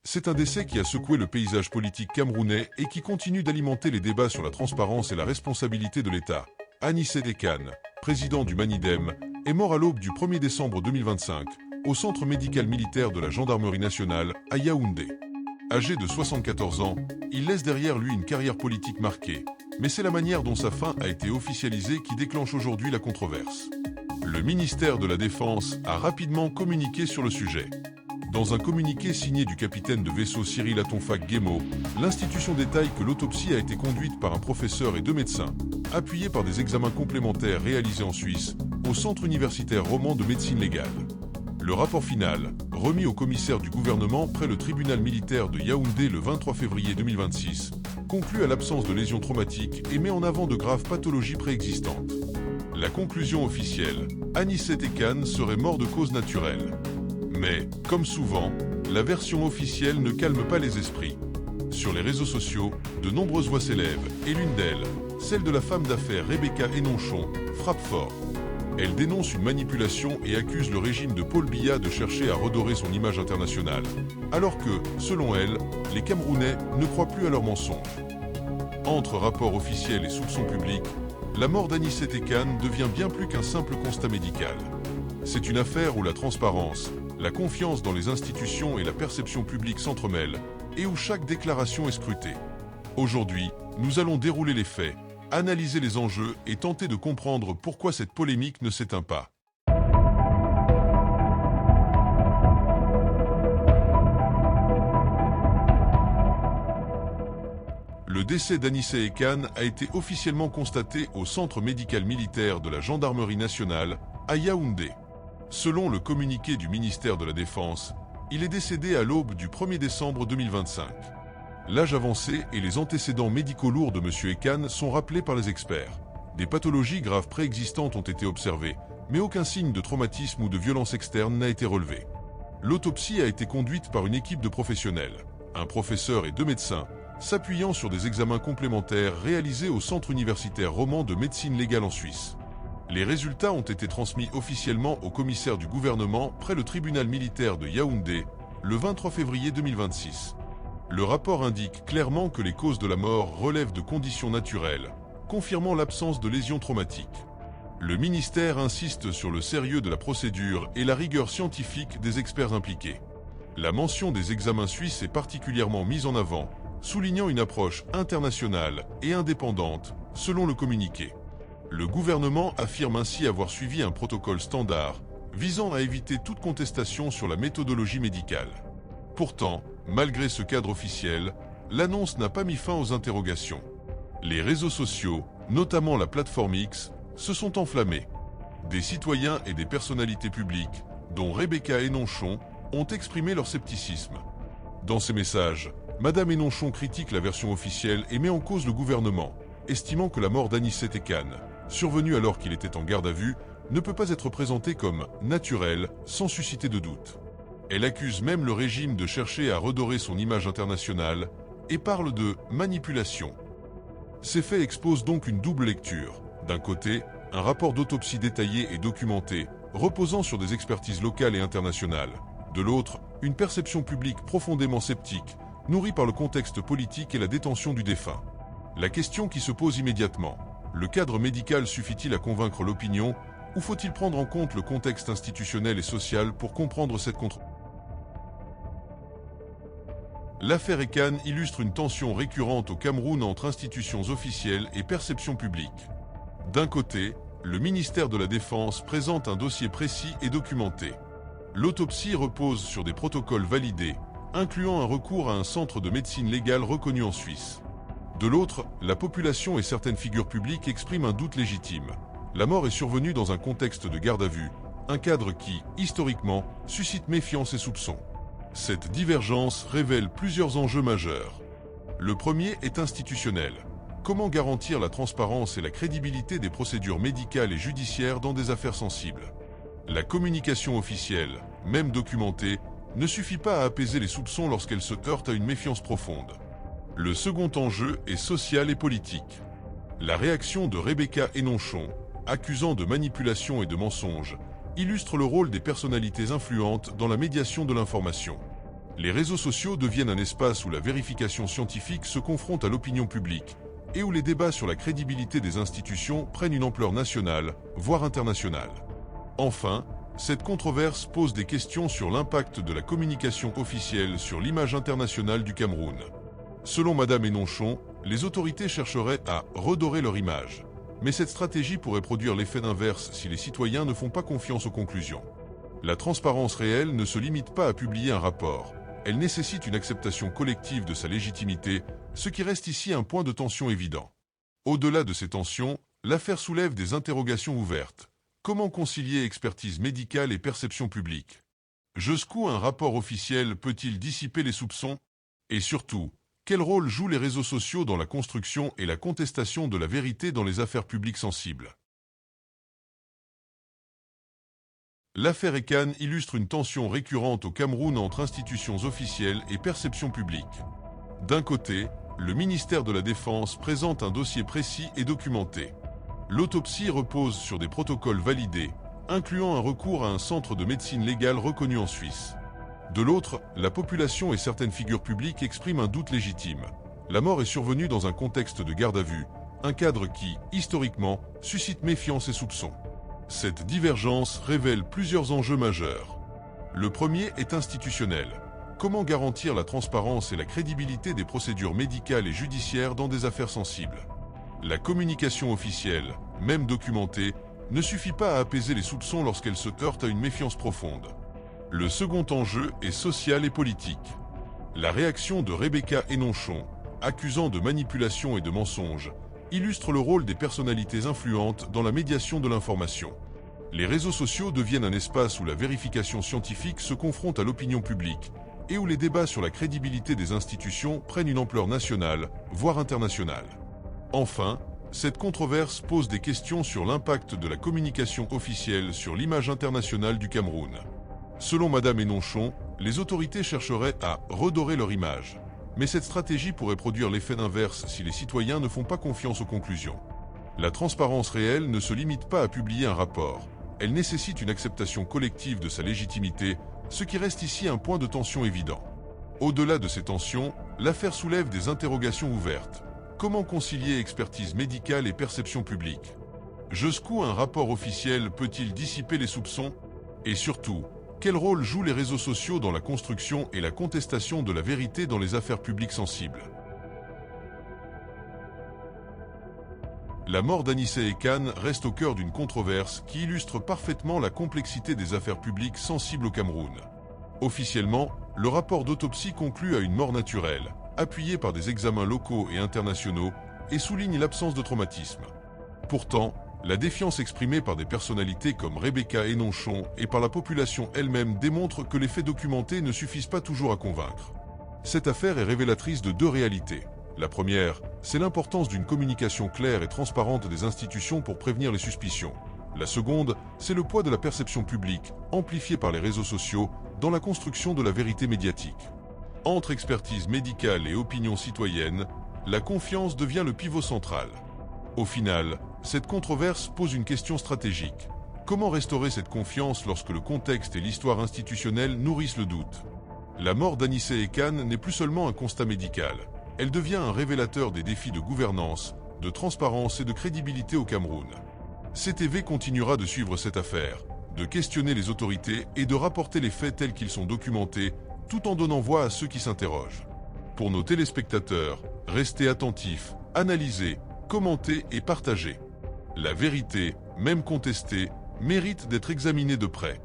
C'est un décès qui a secoué le paysage politique camerounais et qui continue d'alimenter les débats sur la transparence et la responsabilité de l'État. Anissé Kane, président du Manidem, est mort à l'aube du 1er décembre 2025, au centre médical militaire de la Gendarmerie nationale, à Yaoundé. Âgé de 74 ans, il laisse derrière lui une carrière politique marquée, mais c'est la manière dont sa fin a été officialisée qui déclenche aujourd'hui la controverse. Le ministère de la Défense a rapidement communiqué sur le sujet. Dans un communiqué signé du capitaine de vaisseau Cyril Atonfak Guémo, l'institution détaille que l'autopsie a été conduite par un professeur et 2 médecins, appuyés par des examens complémentaires réalisés en Suisse, au Centre universitaire roman de médecine légale. Le rapport final, remis au commissaire du gouvernement près le tribunal militaire de Yaoundé le 23 février 2026, conclut à l'absence de lésions traumatiques et met en avant de graves pathologies préexistantes. La conclusion officielle, Anissé Kane serait mort de cause naturelle. Mais, comme souvent, la version officielle ne calme pas les esprits. Sur les réseaux sociaux, de nombreuses voix s'élèvent, et l'une d'elles, celle de la femme d'affaires Rebecca Enonchon, frappe fort. Elle dénonce une manipulation et accuse le régime de Paul Biya de chercher à redorer son image internationale, alors que, selon elle, les Camerounais ne croient plus à leurs mensonges. Entre rapport officiel et soupçons publics, la mort d'Anissé Kane devient bien plus qu'un simple constat médical. C'est une affaire où la transparence, la confiance dans les institutions et la perception publique s'entremêlent, et où chaque déclaration est scrutée. Aujourd'hui, nous allons dérouler les faits, analyser les enjeux et tenter de comprendre pourquoi cette polémique ne s'éteint pas. Le décès d'Anissé Kane a été officiellement constaté au centre médical militaire de la Gendarmerie nationale, à Yaoundé. Selon le communiqué du ministère de la Défense, il est décédé à l'aube du 1er décembre 2025. L'âge avancé et les antécédents médicaux lourds de M. Kane sont rappelés par les experts. Des pathologies graves préexistantes ont été observées, mais aucun signe de traumatisme ou de violence externe n'a été relevé. L'autopsie a été conduite par une équipe de professionnels, un professeur et 2 médecins, s'appuyant sur des examens complémentaires réalisés au Centre universitaire roman de médecine légale en Suisse. Les résultats ont été transmis officiellement au commissaire du gouvernement près le tribunal militaire de Yaoundé, le 23 février 2026. Le rapport indique clairement que les causes de la mort relèvent de conditions naturelles, confirmant l'absence de lésions traumatiques. Le ministère insiste sur le sérieux de la procédure et la rigueur scientifique des experts impliqués. La mention des examens suisses est particulièrement mise en avant, soulignant une approche internationale et indépendante, selon le communiqué. Le gouvernement affirme ainsi avoir suivi un protocole standard, visant à éviter toute contestation sur la méthodologie médicale. Pourtant, malgré ce cadre officiel, l'annonce n'a pas mis fin aux interrogations. Les réseaux sociaux, notamment la plateforme X, se sont enflammés. Des citoyens et des personnalités publiques, dont Rebecca Enonchon, ont exprimé leur scepticisme. Dans ces messages, Madame Enonchon critique la version officielle et met en cause le gouvernement, estimant que la mort d'Anissé Kane, survenue alors qu'il était en garde à vue, ne peut pas être présentée comme naturelle, sans susciter de doute. Elle accuse même le régime de chercher à redorer son image internationale et parle de manipulation. Ces faits exposent donc une double lecture. D'un côté, un rapport d'autopsie détaillé et documenté, reposant sur des expertises locales et internationales. De l'autre, une perception publique profondément sceptique, nourrie par le contexte politique et la détention du défunt. La question qui se pose immédiatement, le cadre médical suffit-il à convaincre l'opinion ou faut-il prendre en compte le contexte institutionnel et social pour comprendre cette controverse? L'affaire Kane illustre une tension récurrente au Cameroun entre institutions officielles et perception publique. D'un côté, le ministère de la Défense présente un dossier précis et documenté. L'autopsie repose sur des protocoles validés, incluant un recours à un centre de médecine légale reconnu en Suisse. De l'autre, la population et certaines figures publiques expriment un doute légitime. La mort est survenue dans un contexte de garde à vue, un cadre qui, historiquement, suscite méfiance et soupçons. Cette divergence révèle plusieurs enjeux majeurs. Le premier est institutionnel. Comment garantir la transparence et la crédibilité des procédures médicales et judiciaires dans des affaires sensibles? La communication officielle, même documentée, ne suffit pas à apaiser les soupçons lorsqu'elle se heurte à une méfiance profonde. Le second enjeu est social et politique. La réaction de Rebecca Enonchon, accusant de manipulation et de mensonge, illustre le rôle des personnalités influentes dans la médiation de l'information. Les réseaux sociaux deviennent un espace où la vérification scientifique se confronte à l'opinion publique et où les débats sur la crédibilité des institutions prennent une ampleur nationale, voire internationale. Enfin, cette controverse pose des questions sur l'impact de la communication officielle sur l'image internationale du Cameroun. Selon Madame Hénonchon, les autorités chercheraient à redorer leur image. Mais cette stratégie pourrait produire l'effet inverse si les citoyens ne font pas confiance aux conclusions. La transparence réelle ne se limite pas à publier un rapport. Elle nécessite une acceptation collective de sa légitimité, ce qui reste ici un point de tension évident. Au-delà de ces tensions, l'affaire soulève des interrogations ouvertes. Comment concilier expertise médicale et perception publique? Jusqu'où un rapport officiel peut-il dissiper les soupçons? Et surtout, quel rôle jouent les réseaux sociaux dans la construction et la contestation de la vérité dans les affaires publiques sensibles? L'affaire Ekan illustre une tension récurrente au Cameroun entre institutions officielles et perception publique. D'un côté, le ministère de la Défense présente un dossier précis et documenté. L'autopsie repose sur des protocoles validés, incluant un recours à un centre de médecine légale reconnu en Suisse. De l'autre, la population et certaines figures publiques expriment un doute légitime. La mort est survenue dans un contexte de garde à vue, un cadre qui, historiquement, suscite méfiance et soupçons. Cette divergence révèle plusieurs enjeux majeurs. Le premier est institutionnel. Comment garantir la transparence et la crédibilité des procédures médicales et judiciaires dans des affaires sensibles? La communication officielle, même documentée, ne suffit pas à apaiser les soupçons lorsqu'elle se heurte à une méfiance profonde. Le second enjeu est social et politique. La réaction de Rebecca Hénonchon, accusant de manipulation et de mensonge, illustre le rôle des personnalités influentes dans la médiation de l'information. Les réseaux sociaux deviennent un espace où la vérification scientifique se confronte à l'opinion publique et où les débats sur la crédibilité des institutions prennent une ampleur nationale, voire internationale. Enfin, cette controverse pose des questions sur l'impact de la communication officielle sur l'image internationale du Cameroun. Selon Madame Hénonchon, les autorités chercheraient à redorer leur image. Mais cette stratégie pourrait produire l'effet inverse si les citoyens ne font pas confiance aux conclusions. La transparence réelle ne se limite pas à publier un rapport. Elle nécessite une acceptation collective de sa légitimité, ce qui reste ici un point de tension évident. Au-delà de ces tensions, l'affaire soulève des interrogations ouvertes. Comment concilier expertise médicale et perception publique? Jusqu'où un rapport officiel peut-il dissiper les soupçons? Et surtout, quel rôle jouent les réseaux sociaux dans la construction et la contestation de la vérité dans les affaires publiques sensibles? La mort d'Anissé Ekan reste au cœur d'une controverse qui illustre parfaitement la complexité des affaires publiques sensibles au Cameroun. Officiellement, le rapport d'autopsie conclut à une mort naturelle, appuyé par des examens locaux et internationaux, et souligne l'absence de traumatisme. Pourtant, la défiance exprimée par des personnalités comme Rebecca Hénonchon et par la population elle-même démontre que les faits documentés ne suffisent pas toujours à convaincre. Cette affaire est révélatrice de deux réalités. La première, c'est l'importance d'une communication claire et transparente des institutions pour prévenir les suspicions. La seconde, c'est le poids de la perception publique, amplifiée par les réseaux sociaux, dans la construction de la vérité médiatique. Entre expertise médicale et opinion citoyenne, la confiance devient le pivot central. Au final, cette controverse pose une question stratégique. Comment restaurer cette confiance lorsque le contexte et l'histoire institutionnelle nourrissent le doute? La mort d'Anissé Ekan n'est plus seulement un constat médical. Elle devient un révélateur des défis de gouvernance, de transparence et de crédibilité au Cameroun. CTV continuera de suivre cette affaire, de questionner les autorités et de rapporter les faits tels qu'ils sont documentés, tout en donnant voix à ceux qui s'interrogent. Pour nos téléspectateurs, restez attentifs, analysez, commentez et partagez. La vérité, même contestée, mérite d'être examinée de près.